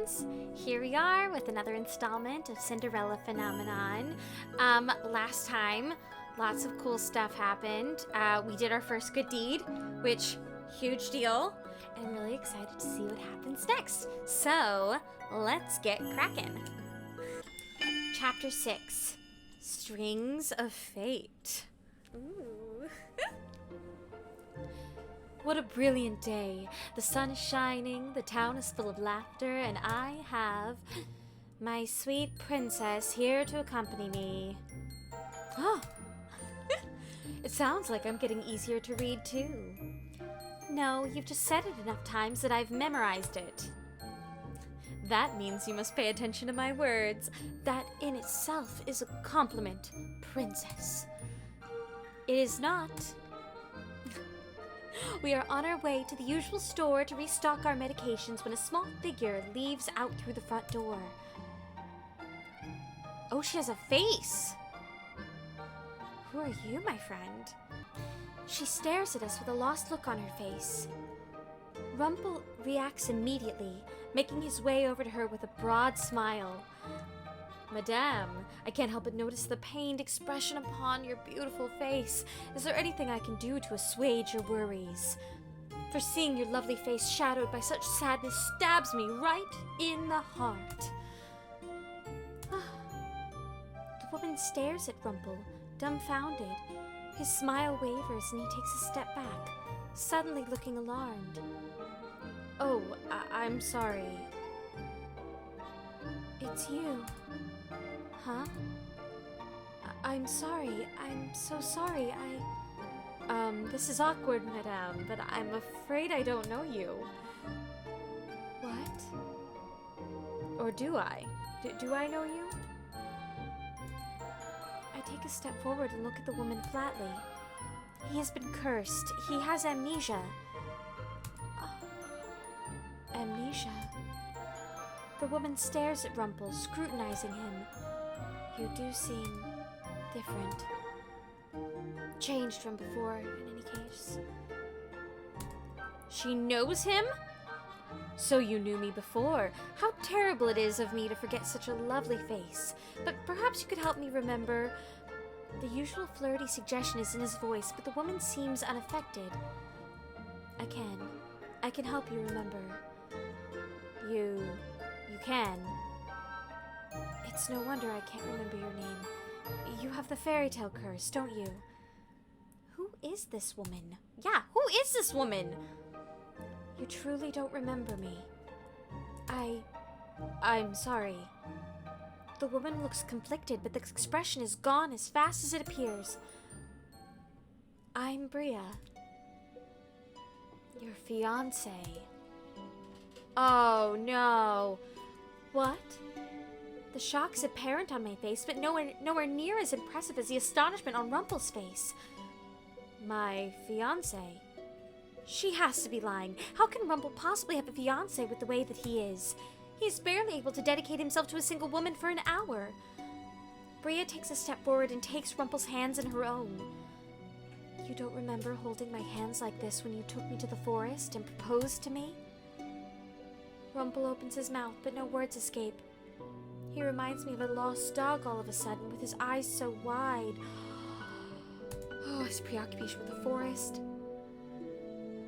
friends! Here we are with another installment of Cinderella Phenomenon. Last time, lots of cool stuff happened. We did our first good deed, which, huge deal. And I'm really excited to see what happens next. So, let's get cracking. Chapter 6, Strings of Fate. Ooh. What a brilliant day. The sun is shining, the town is full of laughter, and I have my sweet princess here to accompany me. Oh, it sounds like I'm getting easier to read too. No, you've just said it enough times that I've memorized it. That means you must pay attention to my words. That in itself is a compliment, princess. It is not. We are on our way to the usual store to restock our medications when a small figure leaves out through the front door. Oh, she has a face! Who are you, my friend? She stares at us with a lost look on her face. Rumple reacts immediately, making his way over to her with a broad smile. Madame, I can't help but notice the pained expression upon your beautiful face. Is there anything I can do to assuage your worries? For seeing your lovely face shadowed by such sadness stabs me right in the heart. The woman stares at Rumple, dumbfounded. His smile wavers and he takes a step back, suddenly looking alarmed. Oh, I'm sorry. It's you. Huh? I'm sorry. I'm so sorry. This is awkward, madame, but I'm afraid I don't know you. What? Or do I? Do I know you? I take a step forward and look at the woman flatly. He has been cursed. He has amnesia. Amnesia? The woman stares at Rumple, scrutinizing him. You do seem different. Changed from before, in any case. She knows him? So you knew me before. How terrible it is of me to forget such a lovely face. But perhaps you could help me remember. The usual flirty suggestion is in his voice, but the woman seems unaffected. I can help you remember. You can. It's no wonder I can't remember your name. You have the fairy tale curse, don't you? Who is this woman? Yeah, who is this woman? You truly don't remember me. I'm sorry. The woman looks conflicted, but the expression is gone as fast as it appears. I'm Bria. Your fiancé. Oh, no. What? The shock is apparent on my face, but nowhere near as impressive as the astonishment on Rumple's face. My fiancé? She has to be lying. How can Rumple possibly have a fiancé with the way that he is? He's barely able to dedicate himself to a single woman for an hour. Bria takes a step forward and takes Rumple's hands in her own. You don't remember holding my hands like this when you took me to the forest and proposed to me? Rumple opens his mouth, but no words escape. He reminds me of a lost dog all of a sudden, with his eyes so wide. Oh, his preoccupation with the forest.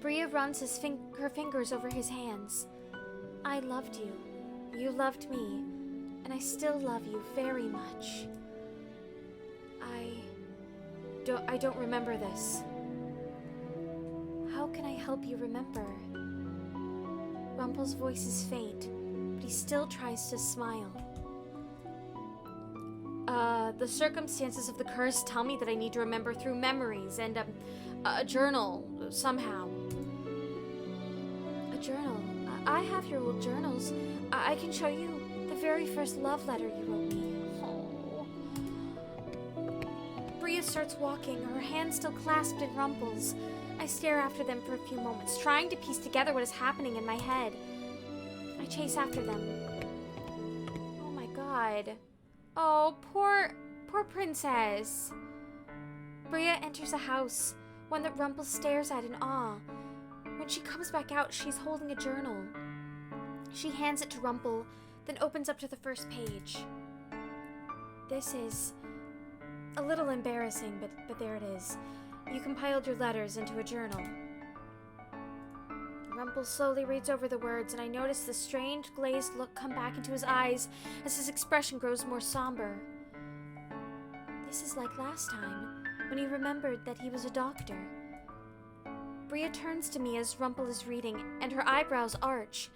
Bria runs her fingers over his hands. I loved you. You loved me. And I still love you very much. I don't remember this. How can I help you remember? Rumple's voice is faint, but he still tries to smile. The circumstances of the curse tell me that I need to remember through memories and a journal, somehow. A journal? I have your old journals. I can show you the very first love letter you wrote me. Oh. Bria starts walking, her hands still clasped in Rumple's. I stare after them for a few moments, trying to piece together what is happening in my head. I chase after them. Oh my god. Oh, poor princess. Bria enters a house, one that Rumple stares at in awe. When she comes back out, she's holding a journal. She hands it to Rumple, then opens up to the first page. This is a little embarrassing, but there it is. You compiled your letters into a journal. Rumple slowly reads over the words, and I notice the strange, glazed look come back into his eyes as his expression grows more somber. This is like last time, when he remembered that he was a doctor. Bria turns to me as Rumple is reading, and her eyebrows arch.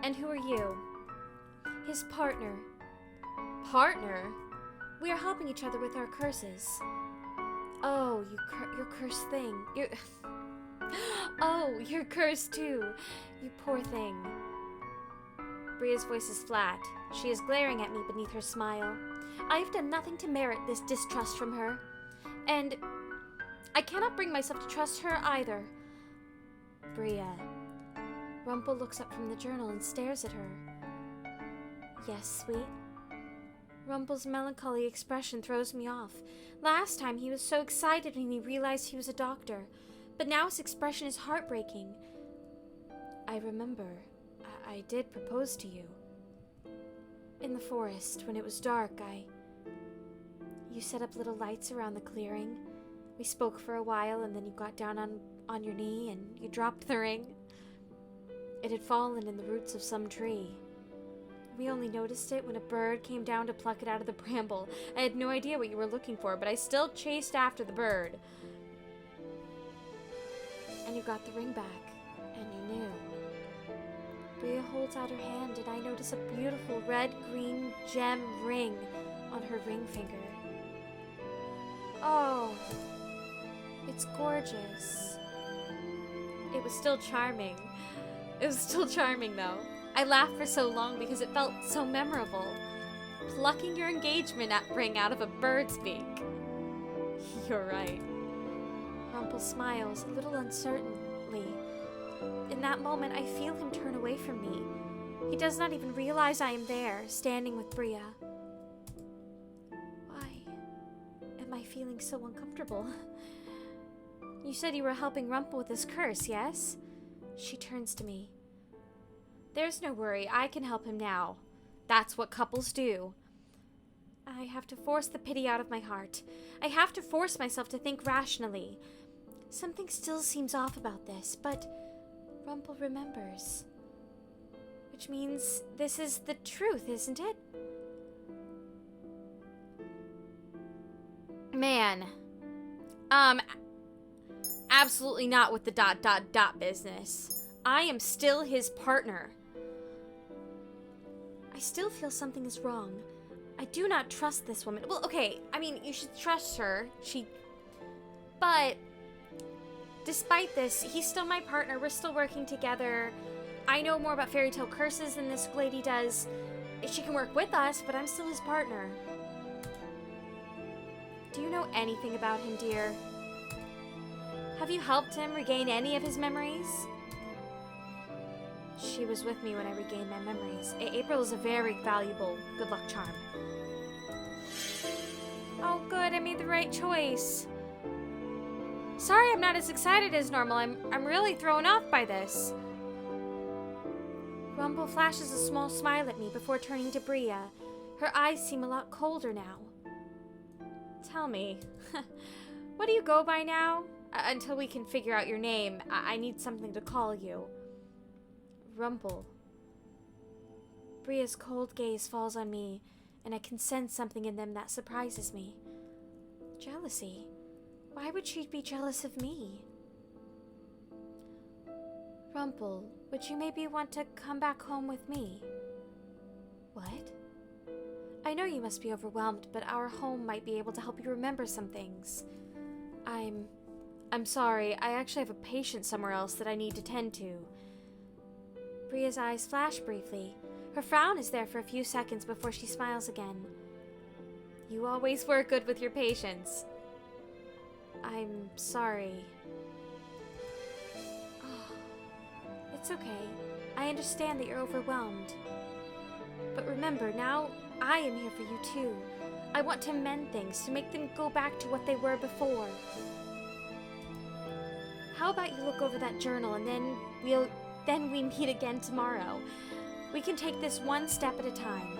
And who are you? His partner. Partner? We are helping each other with our curses. Oh, your cursed thing. Oh, you're cursed too. You poor thing. Bria's voice is flat. She is glaring at me beneath her smile. I have done nothing to merit this distrust from her. And I cannot bring myself to trust her either. Bria. Rumple looks up from the journal and stares at her. Yes, sweet? Rumple's melancholy expression throws me off. Last time he was so excited when he realized he was a doctor, but now his expression is heartbreaking. I remember, I did propose to you. In the forest, when it was dark, You set up little lights around the clearing. We spoke for a while, and then you got down on your knee, and you dropped the ring. It had fallen in the roots of some tree. We only noticed it when a bird came down to pluck it out of the bramble. I had no idea what you were looking for, but I still chased after the bird. And you got the ring back, and you knew. Bria holds out her hand, and I notice a beautiful red-green gem ring on her ring finger. Oh, it's gorgeous. It was still charming. It was still charming, though. I laughed for so long because it felt so memorable. Plucking your engagement ring out of a bird's beak. You're right. Rumple smiles, a little uncertainly. In that moment, I feel him turn away from me. He does not even realize I am there, standing with Bria. Why am I feeling so uncomfortable? You said you were helping Rumple with his curse, yes? She turns to me. There's no worry, I can help him now. That's what couples do. I have to force the pity out of my heart. I have to force myself to think rationally. Something still seems off about this, but Rumple remembers. Which means this is the truth, isn't it? Man. Absolutely not with the ... business. I am still his partner. I still feel something is wrong. I do not trust this woman. Well, okay, I mean, you should trust her. But despite this, he's still my partner. We're still working together. I know more about fairy tale curses than this lady does. She can work with us, but I'm still his partner. Do you know anything about him, dear? Have you helped him regain any of his memories? She was with me when I regained my memories. Apryl is a very valuable good luck charm. Oh, good, I made the right choice. Sorry I'm not as excited as normal. I'm really thrown off by this. Rumple flashes a small smile at me before turning to Bria. Her eyes seem a lot colder now. Tell me, what do you go by now? Until we can figure out your name, I need something to call you. Rumple. Bria's cold gaze falls on me, and I can sense something in them that surprises me. Jealousy. Why would she be jealous of me? Rumple, would you maybe want to come back home with me? What? I know you must be overwhelmed, but our home might be able to help you remember some things. I'm sorry, I actually have a patient somewhere else that I need to tend to. Bria's eyes flash briefly. Her frown is there for a few seconds before she smiles again. You always were good with your patients. I'm sorry. Oh, it's okay. I understand that you're overwhelmed. But remember, now I am here for you too. I want to mend things, to make them go back to what they were before. How about you look over that journal and then then we meet again tomorrow. We can take this one step at a time.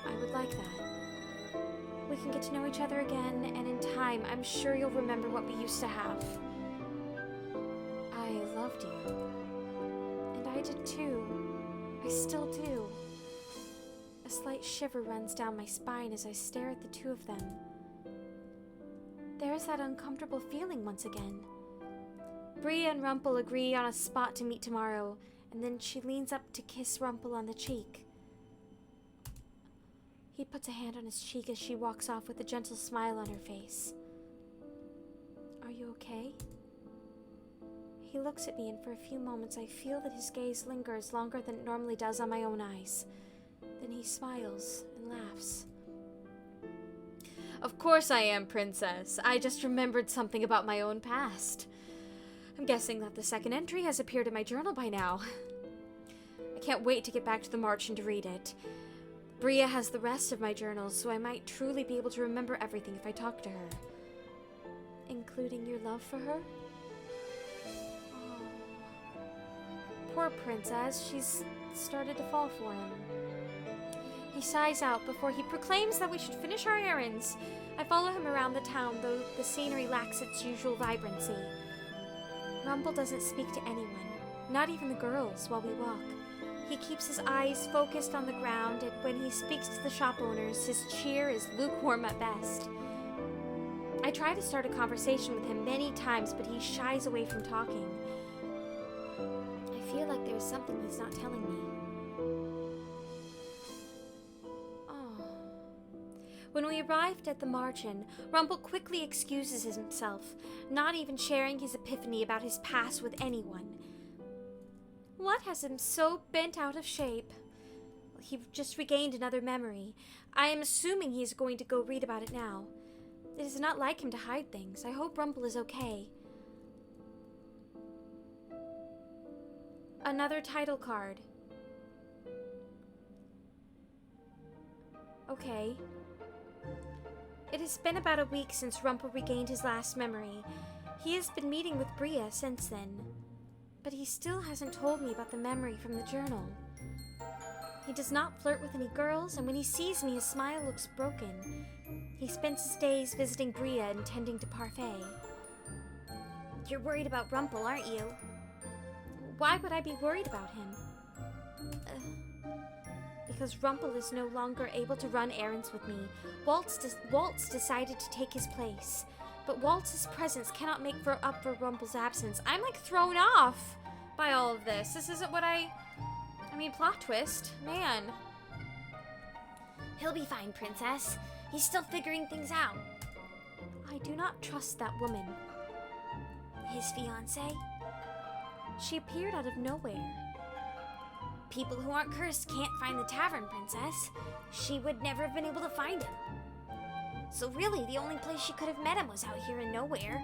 I would like that. We can get to know each other again, and in time, I'm sure you'll remember what we used to have. I loved you. And I did too. I still do. A slight shiver runs down my spine as I stare at the two of them. There is that uncomfortable feeling once again. Bria and Rumple agree on a spot to meet tomorrow, and then she leans up to kiss Rumple on the cheek. He puts a hand on his cheek as she walks off with a gentle smile on her face. Are you okay? He looks at me, and for a few moments I feel that his gaze lingers longer than it normally does on my own eyes. Then he smiles and laughs. Of course I am, Princess. I just remembered something about my own past. I'm guessing that the second entry has appeared in my journal by now. I can't wait to get back to the march and to read it. Bria has the rest of my journals, so I might truly be able to remember everything if I talk to her. Including your love for her? Oh. Poor Princess, she's started to fall for him. He sighs out before he proclaims that we should finish our errands. I follow him around the town, though the scenery lacks its usual vibrancy. Rumple doesn't speak to anyone, not even the girls, while we walk. He keeps his eyes focused on the ground, and when he speaks to the shop owners, his cheer is lukewarm at best. I try to start a conversation with him many times, but he shies away from talking. I feel like there's something he's not telling me. When we arrived at the march-in, Rumple quickly excuses himself, not even sharing his epiphany about his past with anyone. What has him so bent out of shape? He just regained another memory. I am assuming he's going to go read about it now. It is not like him to hide things. I hope Rumple is okay. Another title card. Okay. It has been about a week since Rumple regained his last memory. He has been meeting with Bria since then. But he still hasn't told me about the memory from the journal. He does not flirt with any girls, and when he sees me, his smile looks broken. He spends his days visiting Bria and tending to Parfait. You're worried about Rumple, aren't you? Why would I be worried about him? Because Rumple is no longer able to run errands with me. Waltz decided to take his place. But Waltz's presence cannot make up for Rumple's absence. I'm like thrown off by all of this. This isn't what I mean, plot twist. Man. He'll be fine, Princess. He's still figuring things out. I do not trust that woman. His fiancée? She appeared out of nowhere. People who aren't cursed can't find the tavern, Princess. She would never have been able to find him. So really, the only place she could have met him was out here in nowhere.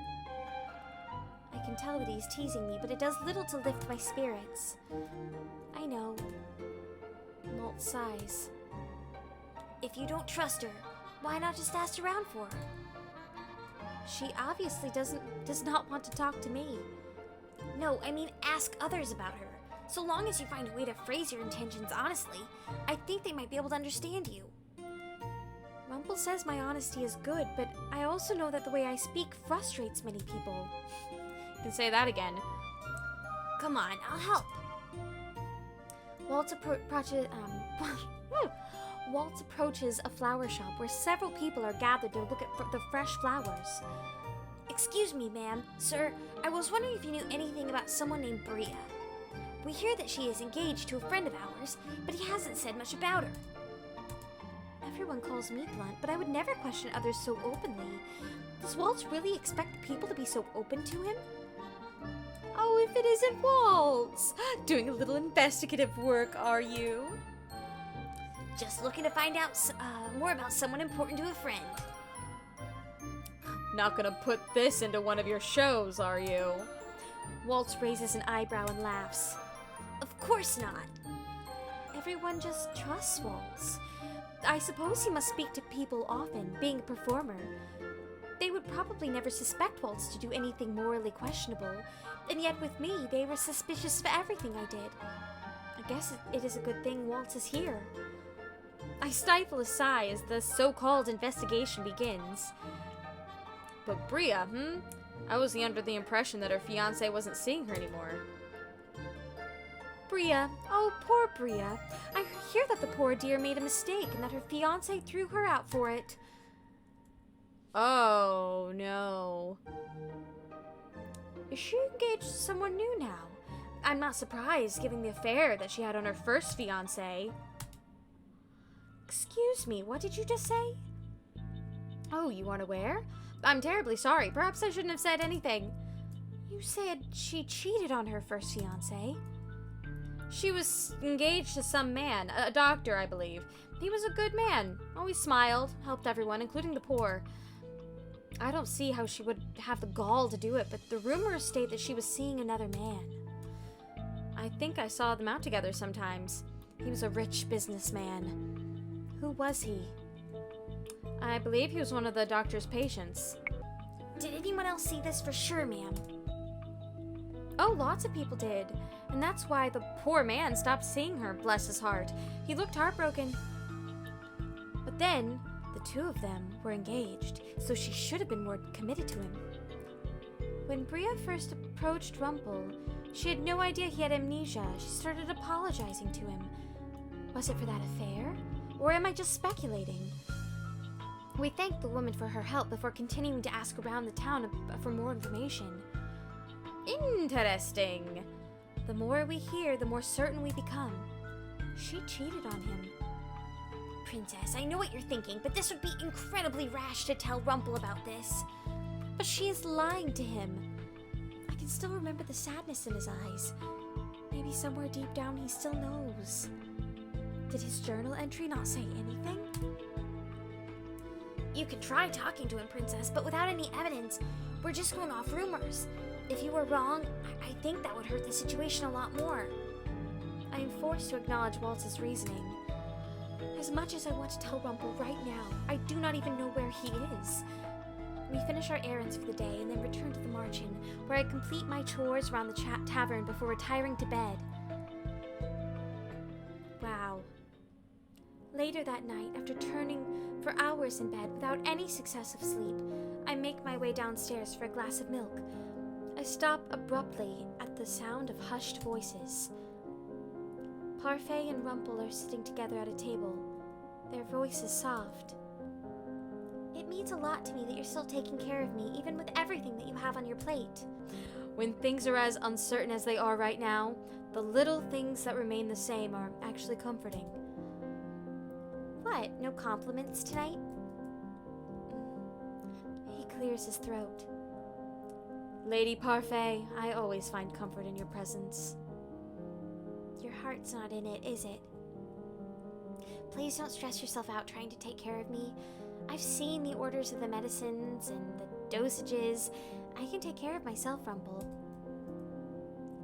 I can tell that he's teasing me, but it does little to lift my spirits. I know. Malt sighs. If you don't trust her, why not just ask around for her? She obviously does not want to talk to me. No, I mean ask others about her. So long as you find a way to phrase your intentions honestly, I think they might be able to understand you. Rumple says my honesty is good, but I also know that the way I speak frustrates many people. You can say that again. Come on, I'll help. Walt approaches a flower shop where several people are gathered to look at the fresh flowers. Excuse me, ma'am, sir, I was wondering if you knew anything about someone named Bria. We hear that she is engaged to a friend of ours, but he hasn't said much about her. Everyone calls me blunt, but I would never question others so openly. Does Walt really expect the people to be so open to him? Oh, if it isn't Walt! Doing a little investigative work, are you? Just looking to find out more about someone important to a friend. Not gonna put this into one of your shows, are you? Walt raises an eyebrow and laughs. Of course not. Everyone just trusts Walt. I suppose he must speak to people often, being a performer. They would probably never suspect Waltz to do anything morally questionable, and yet with me, they were suspicious of everything I did. I guess it is a good thing Waltz is here. I stifle a sigh as the so-called investigation begins. But Bria, I was under the impression that her fiancé wasn't seeing her anymore. Bria, oh poor Bria. I hear that the poor dear made a mistake and that her fiancé threw her out for it. Oh, no. Is she engaged to someone new now? I'm not surprised, given the affair that she had on her first fiancé. Excuse me, what did you just say? Oh, you aren't aware? I'm terribly sorry. Perhaps I shouldn't have said anything. You said she cheated on her first fiancé. She was engaged to some man, a doctor, I believe. He was a good man, always smiled, helped everyone, including the poor. I don't see how she would have the gall to do it, but the rumors state that she was seeing another man. I think I saw them out together sometimes. He was a rich businessman. Who was he? I believe he was one of the doctor's patients. Did anyone else see this for sure, ma'am? Oh, lots of people did. And that's why the poor man stopped seeing her, bless his heart. He looked heartbroken. But then, the two of them were engaged, so she should have been more committed to him. When Bria first approached Rumple, she had no idea he had amnesia. She started apologizing to him. Was it for that affair? Or am I just speculating? We thanked the woman for her help before continuing to ask around the town for more information. Interesting. The more we hear, the more certain we become. She cheated on him. Princess, I know what you're thinking, but this would be incredibly rash to tell Rumple about this. But she is lying to him. I can still remember the sadness in his eyes. Maybe somewhere deep down he still knows. Did his journal entry not say anything? You could try talking to him, Princess, but without any evidence, we're just going off rumors. If you were wrong, I think that would hurt the situation a lot more. I am forced to acknowledge Waltz's reasoning. As much as I want to tell Rumple right now, I do not even know where he is. We finish our errands for the day and then return to the Marchen, where I complete my chores around the tavern before retiring to bed. Wow. Later that night, after turning for hours in bed without any success of sleep, I make my way downstairs for a glass of milk. I stop abruptly at the sound of hushed voices. Parfait and Rumple are sitting together at a table, their voices soft. It means a lot to me that you're still taking care of me, even with everything that you have on your plate. When things are as uncertain as they are right now, the little things that remain the same are actually comforting. What, no compliments tonight? He clears his throat. Lady Parfait, I always find comfort in your presence. Your heart's not in it, is it? Please don't stress yourself out trying to take care of me. I've seen the orders of the medicines and the dosages. I can take care of myself, Rumple.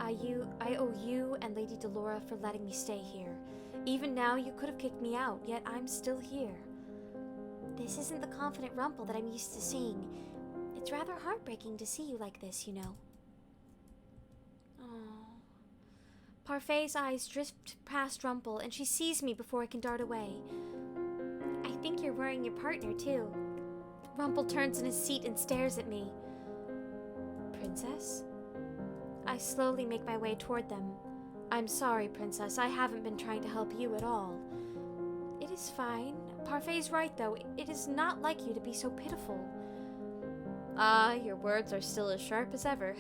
I owe you and Lady Delora for letting me stay here. Even now, you could have kicked me out, yet I'm still here. This isn't the confident Rumple that I'm used to seeing. It's rather heartbreaking to see you like this, you know. Oh. Parfait's eyes drift past Rumple, and she sees me before I can dart away. I think you're worrying your partner, too. Rumple turns in his seat and stares at me. Princess? I slowly make my way toward them. I'm sorry, Princess. I haven't been trying to help you at all. It is fine. Parfait's right, though. It is not like you to be so pitiful. Ah, your words are still as sharp as ever.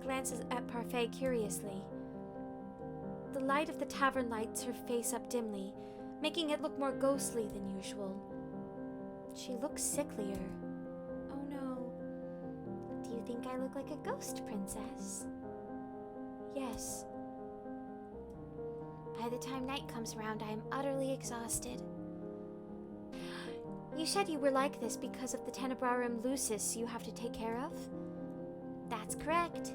I glance at Parfait curiously. The light of the tavern lights her face up dimly, making it look more ghostly than usual. She looks sicklier. Oh no. Do you think I look like a ghost, Princess? Yes. By the time night comes around, I am utterly exhausted. You said you were like this because of the Tenebrarum Lucis you have to take care of? That's correct.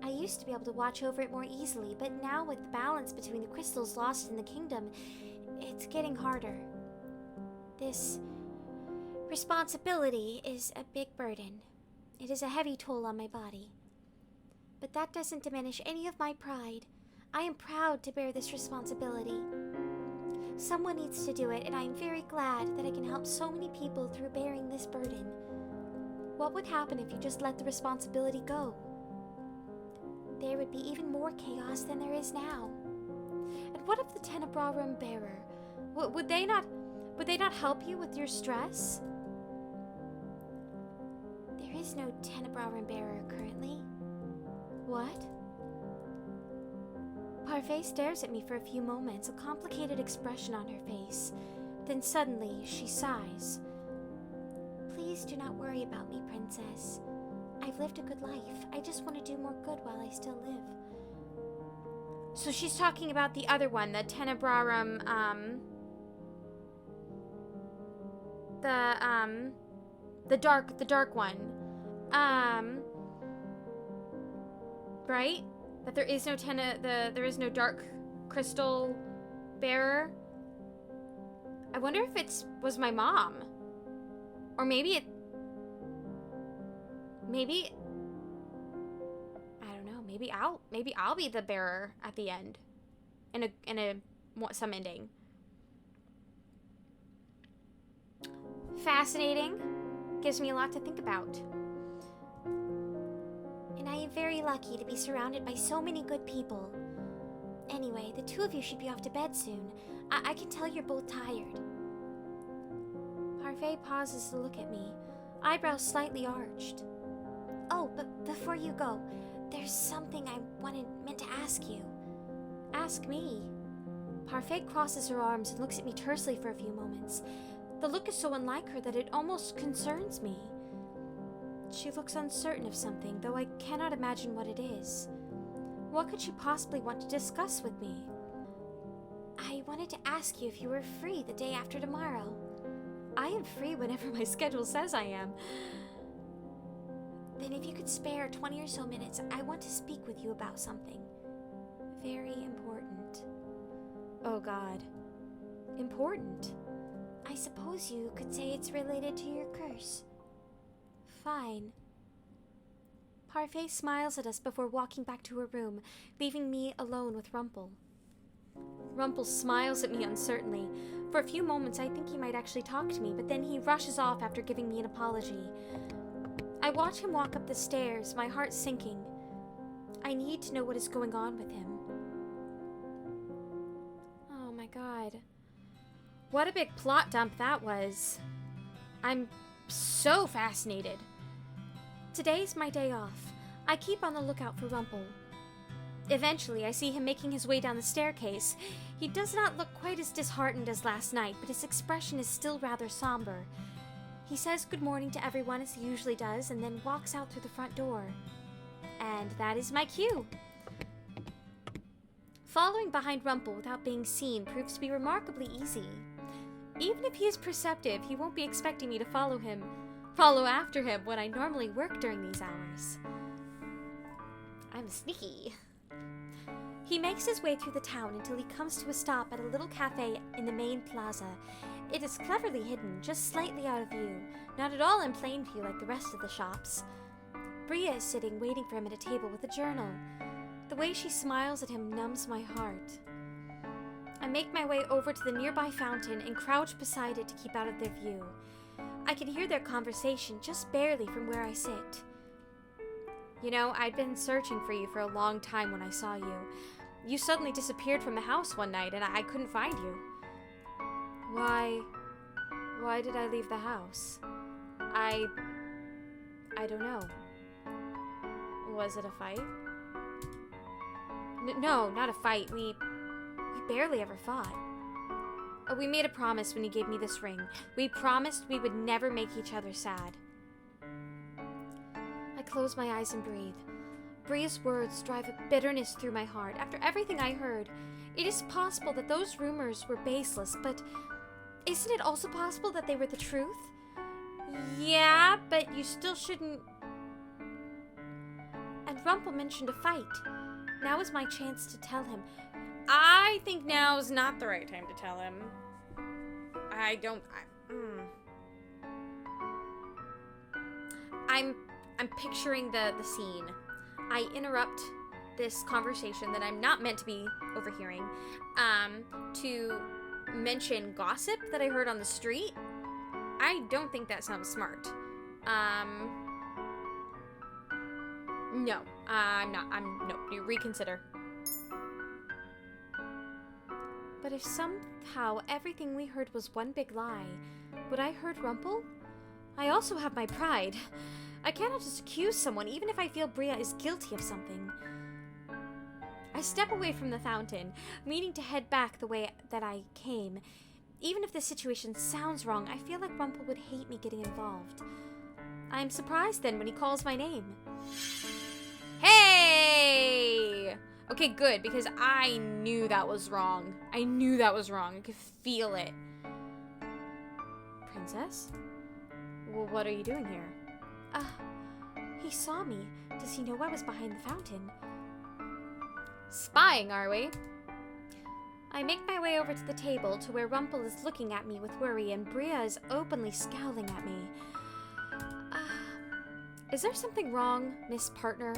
I used to be able to watch over it more easily, but now with the balance between the crystals lost in the kingdom, it's getting harder. This Responsibility is a big burden. It is a heavy toll on my body. But that doesn't diminish any of my pride. I am proud to bear this responsibility. Someone needs to do it, and I am very glad that I can help so many people through bearing this burden. What would happen if you just let the responsibility go? There would be even more chaos than there is now. And what if the Tenebrarum bearer? Would they not help you with your stress? There is no Tenebrarum bearer currently. What? Parfait stares at me for a few moments, a complicated expression on her face. Then suddenly, she sighs. Please do not worry about me, Princess. I've lived a good life. I just want to do more good while I still live. So she's talking about the other one, the Tenebrarum, the dark one. Right? That there is no there is no dark crystal bearer. I wonder if was my mom. Or maybe I don't know, maybe I'll be the bearer at the end. In some ending. Fascinating. Gives me a lot to think about. And I am very lucky to be surrounded by so many good people. Anyway, the two of you should be off to bed soon. I can tell you're both tired. Parfait pauses to look at me, eyebrows slightly arched. Oh, but before you go, there's something I meant to ask you. Ask me. Parfait crosses her arms and looks at me tersely for a few moments. The look is so unlike her that it almost concerns me. She looks uncertain of something, though I cannot imagine what it is. What could she possibly want to discuss with me? I wanted to ask you if you were free the day after tomorrow. I am free whenever my schedule says I am. Then if you could spare 20 or so minutes, I want to speak with you about something. Very important. Oh God. Important? I suppose you could say it's related to your curse. Fine. Parfait smiles at us before walking back to her room, leaving me alone with Rumple. Rumple smiles at me uncertainly. For a few moments, I think he might actually talk to me, but then he rushes off after giving me an apology. I watch him walk up the stairs, my heart sinking. I need to know what is going on with him. Oh my God. What a big plot dump that was. I'm so fascinated. Today's my day off. I keep on the lookout for Rumple. Eventually, I see him making his way down the staircase. He does not look quite as disheartened as last night, but his expression is still rather somber. He says good morning to everyone as he usually does, and then walks out through the front door. And that is my cue. Following behind Rumple without being seen proves to be remarkably easy. Even if he is perceptive, he won't be expecting me to follow after him when I normally work during these hours. I'm sneaky. He makes his way through the town until he comes to a stop at a little cafe in the main plaza. It is cleverly hidden, just slightly out of view, not at all in plain view like the rest of the shops. Bria is sitting waiting for him at a table with a journal. The way she smiles at him numbs my heart. I make my way over to the nearby fountain and crouch beside it to keep out of their view. I can hear their conversation just barely from where I sit. You know, I'd been searching for you for a long time when I saw you. You suddenly disappeared from the house one night and I couldn't find you. Why did I leave the house? I don't know. Was it a fight? No, not a fight. We barely ever fought. We made a promise when you gave me this ring. We promised we would never make each other sad. I close my eyes and breathe. Bria's words drive a bitterness through my heart. After everything I heard, it is possible that those rumors were baseless, but isn't it also possible that they were the truth? Yeah, but you still shouldn't... And Rumple mentioned a fight. Now is my chance to tell him. I think now is not the right time to tell him. I'm picturing the scene. I interrupt this conversation that I'm not meant to be overhearing, to mention gossip that I heard on the street. I don't think that sounds smart. No, I'm not. No, you reconsider. But if somehow everything we heard was one big lie, would I hurt Rumple? I also have my pride. I cannot just accuse someone, even if I feel Bria is guilty of something. I step away from the fountain, meaning to head back the way that I came. Even if the situation sounds wrong, I feel like Rumple would hate me getting involved. I'm surprised then when he calls my name. Hey! Okay, good, because I knew that was wrong. I knew that was wrong. I could feel it. Princess? Well, what are you doing here? He saw me. Does he know I was behind the fountain? Spying, are we? I make my way over to the table to where Rumple is looking at me with worry and Bria is openly scowling at me. Is there something wrong, Miss Partner?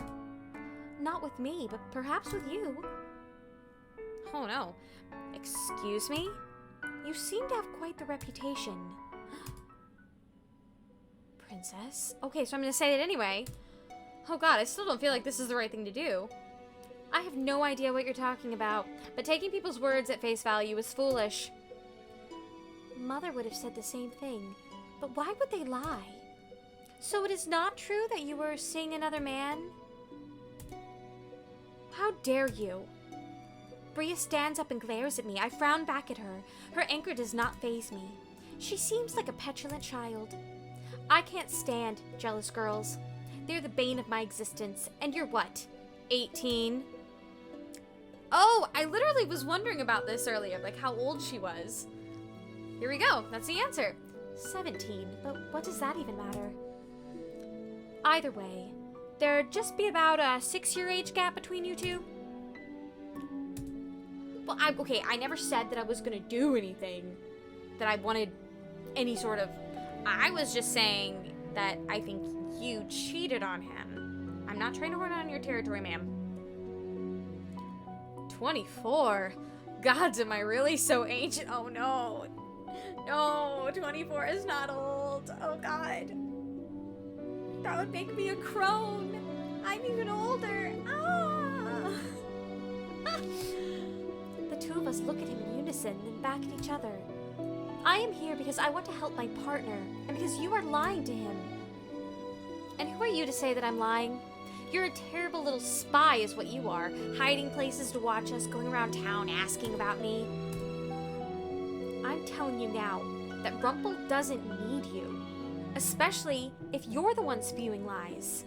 Not with me, but perhaps with you. Oh no. Excuse me? You seem to have quite the reputation. Princess? Okay, so I'm gonna say it anyway. Oh god, I still don't feel like this is the right thing to do. I have no idea what you're talking about, but taking people's words at face value is foolish. Mother would have said the same thing, but why would they lie? So it is not true that you were seeing another man? How dare you? Bria stands up and glares at me. I frown back at her. Her anger does not faze me. She seems like a petulant child. I can't stand jealous girls. They're the bane of my existence. And you're what? 18? Oh, I literally was wondering about this earlier, like how old she was. Here we go. That's the answer. 17. But what does that even matter? Either way, there'd just be about a 6-year age gap between you two. Well, okay, I never said that I was gonna do anything, that I wanted any sort of... I was just saying that I think you cheated on him. I'm not trying to run on your territory, ma'am. 24? Gods, am I really so ancient? Oh no. No, 24 is not old. Oh god. That would make me a crone. I'm even older. Ah. The two of us look at him in unison, then back at each other. I am here because I want to help my partner, and because you are lying to him. And who are you to say that I'm lying? You're a terrible little spy is what you are, hiding places to watch us, going around town asking about me. I'm telling you now that Rumple doesn't need you, especially if you're the one spewing lies.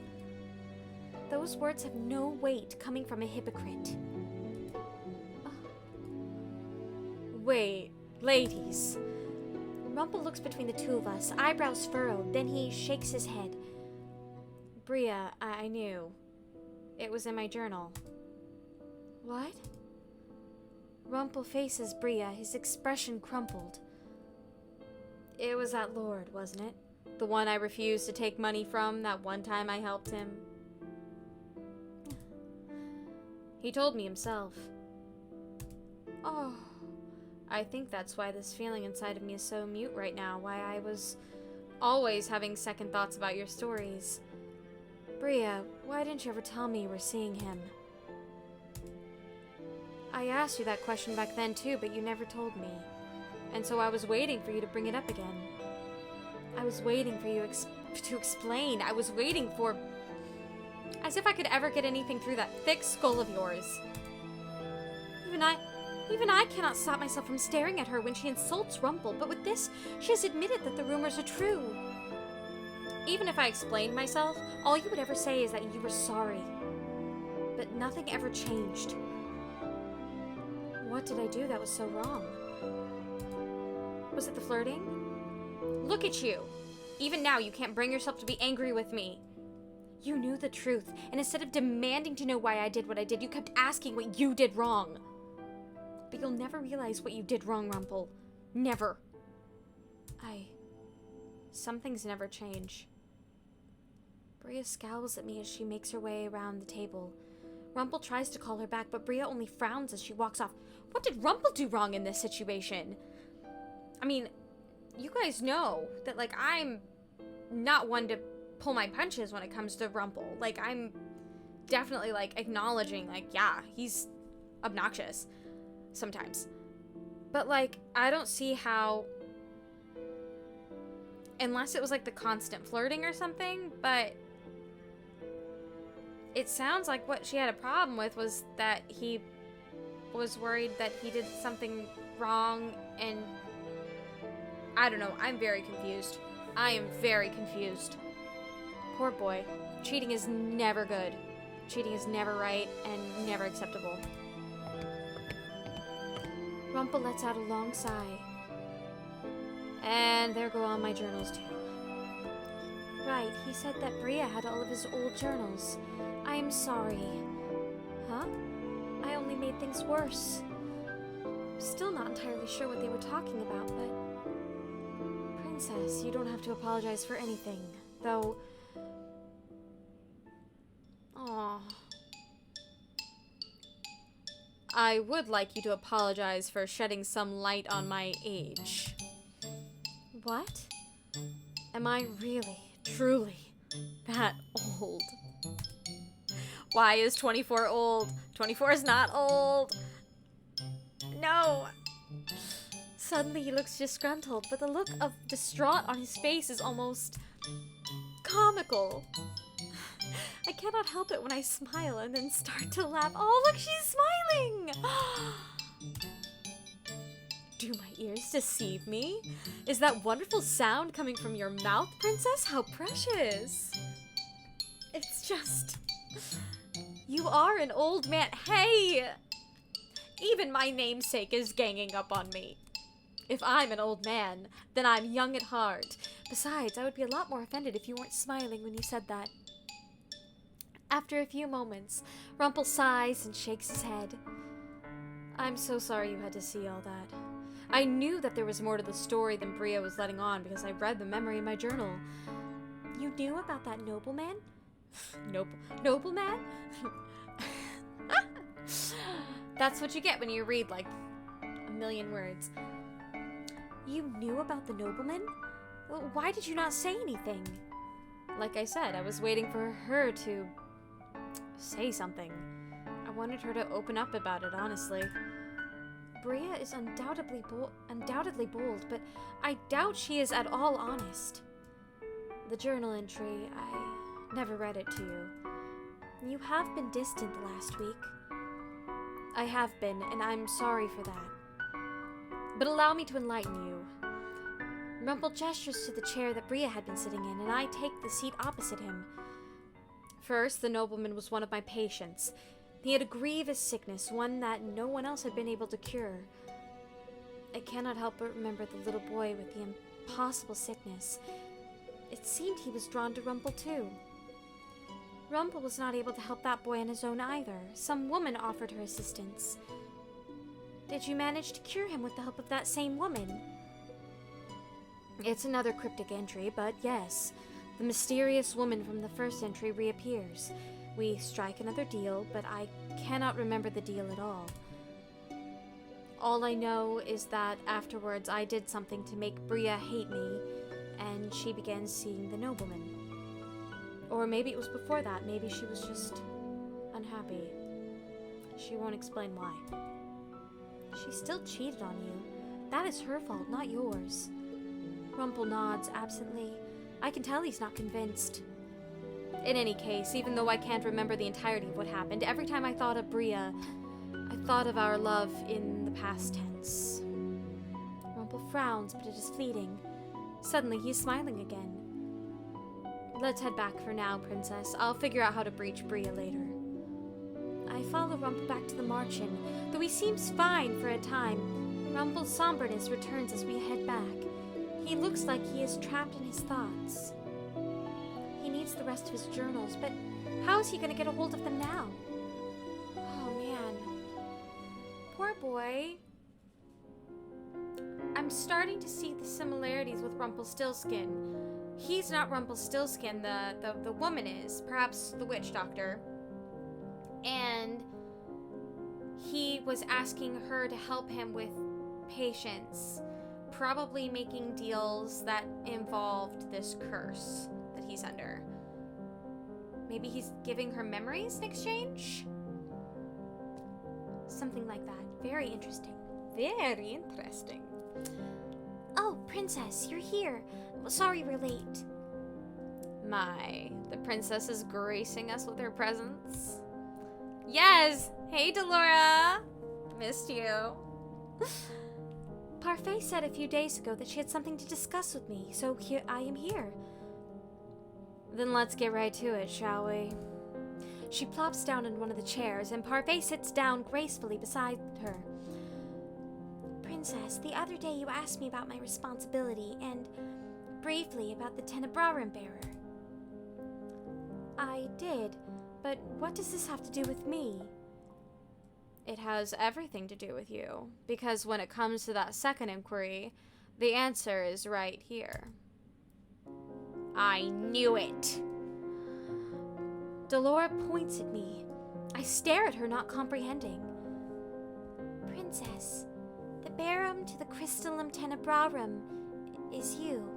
Those words have no weight coming from a hypocrite. Wait, ladies. Rumple looks between the two of us, eyebrows furrowed, then he shakes his head. Bria, I knew. It was in my journal. What? Rumple faces Bria, his expression crumpled. It was that lord, wasn't it? The one I refused to take money from that one time I helped him. He told me himself. Oh, I think that's why this feeling inside of me is so mute right now, why I was always having second thoughts about your stories. Bria, why didn't you ever tell me you were seeing him? I asked you that question back then too, but you never told me. And so I was waiting for you to bring it up again. I was waiting for you to explain. I was waiting for... As if I could ever get anything through that thick skull of yours. Even I cannot stop myself from staring at her when she insults Rumple, but with this, she has admitted that the rumors are true. Even if I explained myself, all you would ever say is that you were sorry. But nothing ever changed. What did I do that was so wrong? Was it the flirting? Look at you. Even now, you can't bring yourself to be angry with me. You knew the truth, and instead of demanding to know why I did what I did, you kept asking what you did wrong. But you'll never realize what you did wrong, Rumple. Never. Some things never change. Bria scowls at me as she makes her way around the table. Rumple tries to call her back, but Bria only frowns as she walks off. What did Rumple do wrong in this situation? I mean, you guys know that, like, I'm not one to pull my punches when it comes to Rumple. Like, I'm definitely, like, acknowledging, like, yeah, he's obnoxious sometimes. But, like, I don't see how, unless it was, like, the constant flirting or something, but it sounds like what she had a problem with was that he was worried that he did something wrong, and I don't know, I'm very confused. I am very confused. Poor boy. Cheating is never good. Cheating is never right and never acceptable. Rumple lets out a long sigh. And there go all my journals too. Right, he said that Bria had all of his old journals. I am sorry. Huh? I only made things worse. Still not entirely sure what they were talking about, but... Princess, you don't have to apologize for anything. Though... Aww. I would like you to apologize for shedding some light on my age. What? Am I really, truly that old? Why is 24 old? 24 is not old. No. Suddenly he looks disgruntled, but the look of distraught on his face is almost comical. I cannot help it when I smile and then start to laugh. Oh, look, she's smiling! Do my ears deceive me? Is that wonderful sound coming from your mouth, princess? How precious! It's just... You are an old man. Hey! Even my namesake is ganging up on me. If I'm an old man, then I'm young at heart. Besides, I would be a lot more offended if you weren't smiling when you said that. After a few moments, Rumple sighs and shakes his head. I'm so sorry you had to see all that. I knew that there was more to the story than Bria was letting on because I read the memory in my journal. You knew about that nobleman? Nobleman? That's what you get when you read, like, a million words. You knew about the nobleman? Well, why did you not say anything? Like I said, I was waiting for her to say something. I wanted her to open up about it, honestly. Bria is undoubtedly bold, but I doubt she is at all honest. The journal entry, I never read it to you. You have been distant the last week. I have been, and I'm sorry for that. But allow me to enlighten you. Rumple gestures to the chair that Bria had been sitting in, and I take the seat opposite him. First, the nobleman was one of my patients. He had a grievous sickness, one that no one else had been able to cure. I cannot help but remember the little boy with the impossible sickness. It seemed he was drawn to Rumple too. Rumple was not able to help that boy on his own either. Some woman offered her assistance. Did you manage to cure him with the help of that same woman? It's another cryptic entry, but yes. The mysterious woman from the first entry reappears. We strike another deal, but I cannot remember the deal at all. All I know is that afterwards I did something to make Bria hate me, and she began seeing the nobleman. Or maybe it was before that. Maybe she was just unhappy. She won't explain why. She still cheated on you. That is her fault, not yours. Rumple nods absently. I can tell he's not convinced. In any case, even though I can't remember the entirety of what happened, every time I thought of Bria, I thought of our love in the past tense. Rumple frowns, but it is fleeting. Suddenly, he is smiling again. Let's head back for now, princess. I'll figure out how to breach Bria later. I follow Rumple back to the Marchen. Though he seems fine for a time, Rumple's somberness returns as we head back. He looks like he is trapped in his thoughts. He needs the rest of his journals, but how is he going to get a hold of them now? Oh, man. Poor boy. I'm starting to see the similarities with Rumpelstiltskin. He's not Rumpelstiltskin, the woman is. Perhaps the witch doctor. And he was asking her to help him with patience. Probably making deals that involved this curse that he's under. Maybe he's giving her memories in exchange? Something like that. Very interesting. Very interesting. Oh, Princess, you're here. Sorry we're late. The princess is gracing us with her presence. Yes! Hey, Delora! Missed you. Parfait said a few days ago that she had something to discuss with me, so here I am here. Then let's get right to it, shall we? She plops down in one of the chairs, and Parfait sits down gracefully beside her. Princess, the other day you asked me about my responsibility, and briefly about the Tenebrarum bearer. I did, but what does this have to do with me? It has everything to do with you, because when it comes to that second inquiry, the answer is right here. I knew it! Delora points at me. I stare at her, not comprehending. Princess, the Barum to the Crystallum Tenebrarum is you.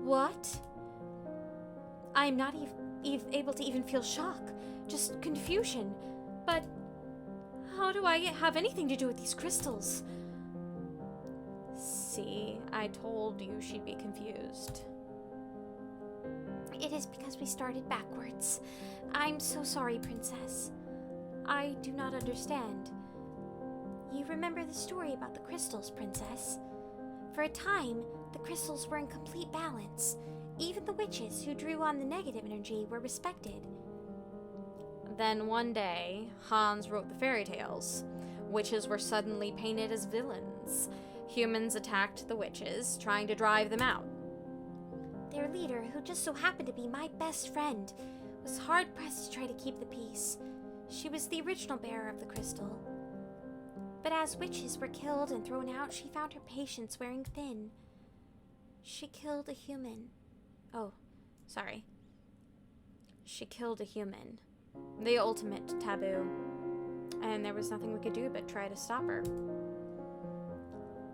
What? I am not able to even feel shock, just confusion. But how do I have anything to do with these crystals? See, I told you she'd be confused. It is because we started backwards. I'm so sorry, Princess. I do not understand. You remember the story about the crystals, Princess? For a time, the crystals were in complete balance. Even the witches who drew on the negative energy were respected. Then one day, Hans wrote the fairy tales. Witches were suddenly painted as villains. Humans attacked the witches, trying to drive them out. Their leader, who just so happened to be my best friend, was hard-pressed to try to keep the peace. She was the original bearer of the crystal. But as witches were killed and thrown out, she found her patience wearing thin. She killed a human. Oh, sorry. She killed a human. The ultimate taboo. And there was nothing we could do but try to stop her.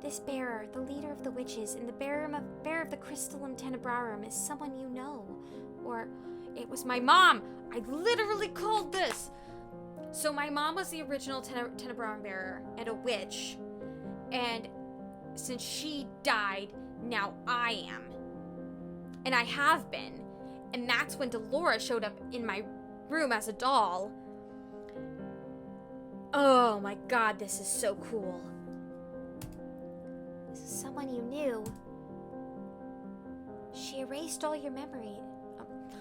This bearer, the leader of the witches, and the bearer of the Crystallum Tenebrarum is someone you know. Or, it was my mom! I literally called this! So my mom was the original Tenebrarum bearer and a witch. And since she died, now I am. And I have been. And that's when Delora showed up in my room as a doll. Oh my god, this is so cool. This is someone you knew. She erased all your memory.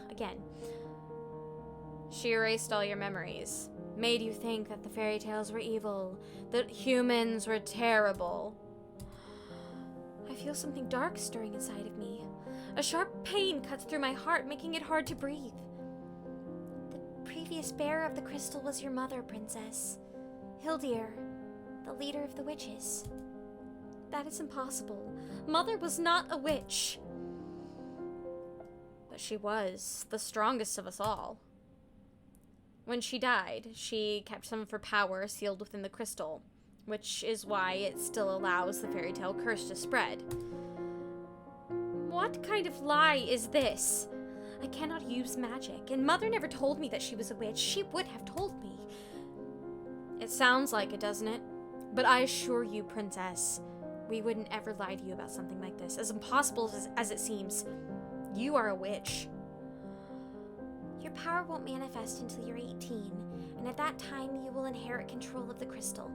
Again. She erased all your memories. Made you think that the fairy tales were evil. That humans were terrible. I feel something dark stirring inside of me. A sharp pain cuts through my heart, making it hard to breathe. The previous bearer of the crystal was your mother, Princess. Hildir, the leader of the witches. That is impossible. Mother was not a witch. But she was the strongest of us all. When she died, she kept some of her power sealed within the crystal, which is why it still allows the fairy tale curse to spread. What kind of lie is this? I cannot use magic, and Mother never told me that she was a witch. She would have told me. It sounds like it, doesn't it? But I assure you, Princess, we wouldn't ever lie to you about something like this, as impossible as it seems. You are a witch. Your power won't manifest until you're 18, and at that time you will inherit control of the crystal.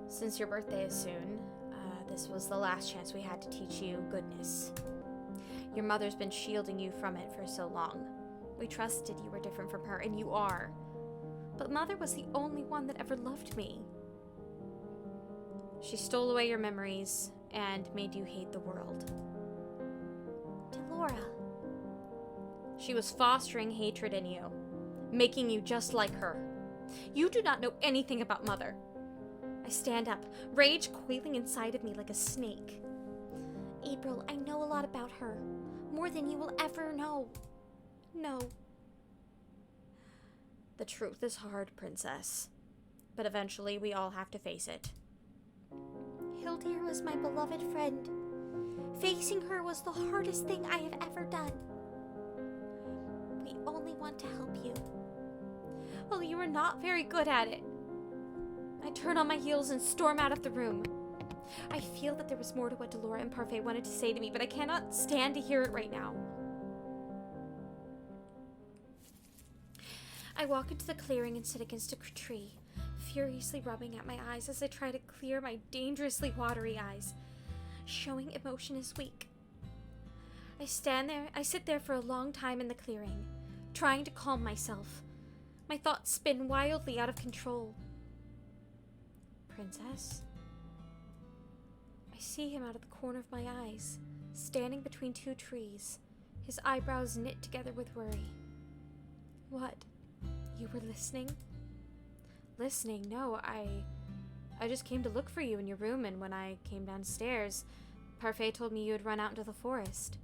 Since your birthday is soon, this was the last chance we had to teach you goodness. Your mother's been shielding you from it for so long. We trusted you were different from her, and you are. But Mother was the only one that ever loved me. She stole away your memories and made you hate the world. Delora. She was fostering hatred in you, making you just like her. You do not know anything about Mother. I stand up, rage coiling inside of me like a snake. Apryl, I know a lot about her. More than you will ever know. No. The truth is hard, Princess. But eventually we all have to face it. Hildir was my beloved friend. Facing her was the hardest thing I have ever done. We only want to help you. Well, you are not very good at it. I turn on my heels and storm out of the room. I feel that there was more to what Delora and Parfait wanted to say to me, but I cannot stand to hear it right now. I walk into the clearing and sit against a tree, furiously rubbing at my eyes as I try to clear my dangerously watery eyes. Showing emotion is weak. I sit there for a long time in the clearing, trying to calm myself. My thoughts spin wildly out of control. Princess? I see him out of the corner of my eyes, standing between two trees, his eyebrows knit together with worry. What? You were listening? Listening? No, I just came to look for you in your room, and when I came downstairs, Parfait told me you had run out into the forest.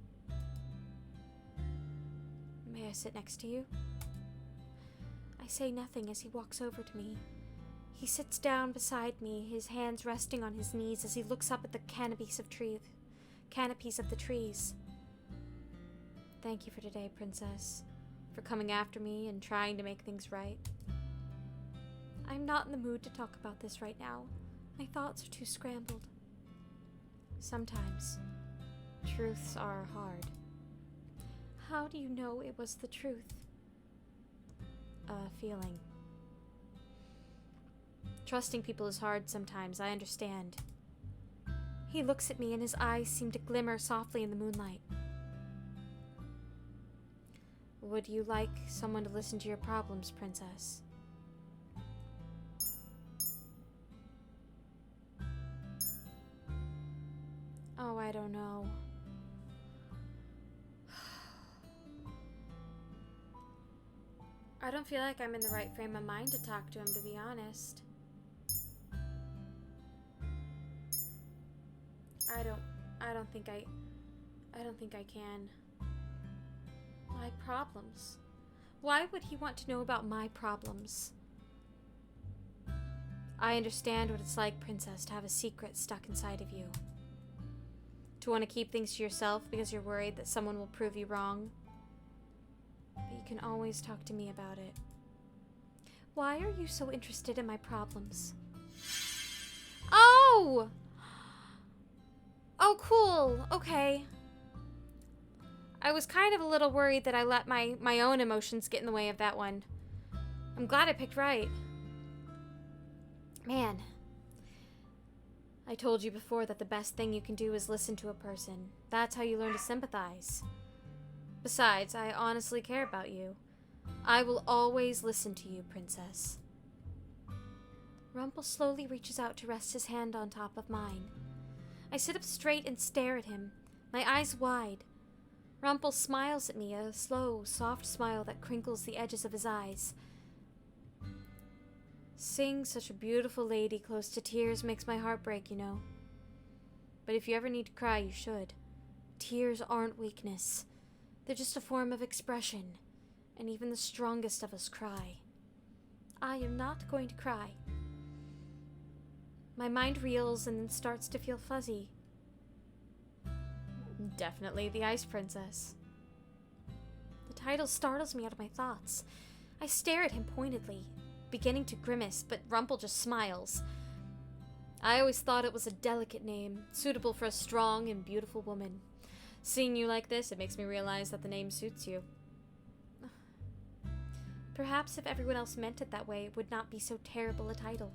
May I sit next to you? I say nothing as he walks over to me. He sits down beside me, his hands resting on his knees as he looks up at the canopies of the trees. Thank you for today, Princess, for coming after me and trying to make things right. I'm not in the mood to talk about this right now. My thoughts are too scrambled. Sometimes, truths are hard. How do you know it was the truth? A feeling. Trusting people is hard sometimes, I understand. He looks at me and his eyes seem to glimmer softly in the moonlight. Would you like someone to listen to your problems, Princess? Oh, I don't know. I don't feel like I'm in the right frame of mind to talk to him, to be honest. I don't think I can. My problems. Why would he want to know about my problems? I understand what it's like, Princess, to have a secret stuck inside of you. To want to keep things to yourself because you're worried that someone will prove you wrong. But you can always talk to me about it. Why are you so interested in my problems? Oh! Oh, cool. Okay. I was kind of a little worried that I let my own emotions get in the way of that one. I'm glad I picked right. Man. I told you before that the best thing you can do is listen to a person. That's how you learn to sympathize. Besides, I honestly care about you. I will always listen to you, Princess. Rumple slowly reaches out to rest his hand on top of mine. I sit up straight and stare at him, my eyes wide. Rumple smiles at me, a slow, soft smile that crinkles the edges of his eyes. Seeing such a beautiful lady close to tears makes my heart break, you know. But if you ever need to cry, you should. Tears aren't weakness. They're just a form of expression, and even the strongest of us cry. I am not going to cry. My mind reels and then starts to feel fuzzy. Definitely the Ice Princess. The title startles me out of my thoughts. I stare at him pointedly, beginning to grimace, but Rumple just smiles. I always thought it was a delicate name, suitable for a strong and beautiful woman. Seeing you like this, it makes me realize that the name suits you. Perhaps if everyone else meant it that way, it would not be so terrible a title.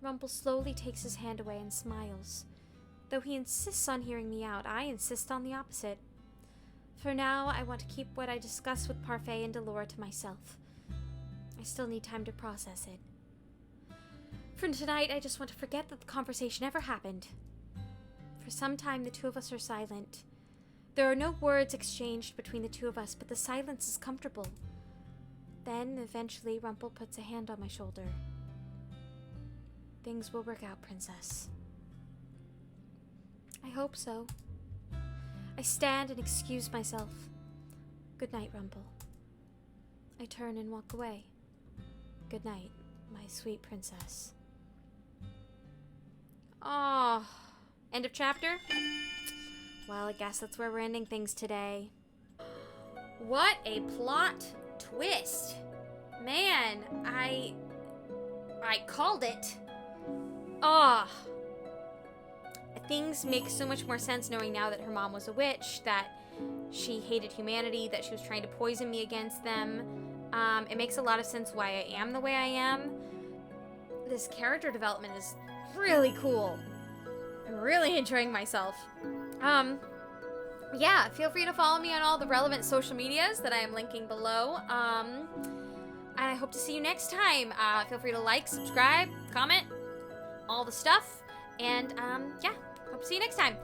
Rumple slowly takes his hand away and smiles. Though he insists on hearing me out, I insist on the opposite. For now, I want to keep what I discussed with Parfait and Delora to myself. I still need time to process it. For tonight, I just want to forget that the conversation ever happened. For some time, the two of us are silent. There are no words exchanged between the two of us, but the silence is comfortable. Then, eventually, Rumple puts a hand on my shoulder. Things will work out, Princess. I hope so. I stand and excuse myself. Good night, Rumple. I turn and walk away. Good night, my sweet princess. Oh, end of chapter? Well, I guess that's where we're ending things today. What a plot twist. Man, I called it. Oh. Things make so much more sense knowing now that her mom was a witch, that she hated humanity, that she was trying to poison me against them. It makes a lot of sense why I am the way I am. This character development is really cool. I'm really enjoying myself. Yeah, feel free to follow me on all the relevant social medias that I am linking below. And I hope to see you next time. Feel free to like, subscribe, comment, all the stuff. And, yeah, hope to see you next time.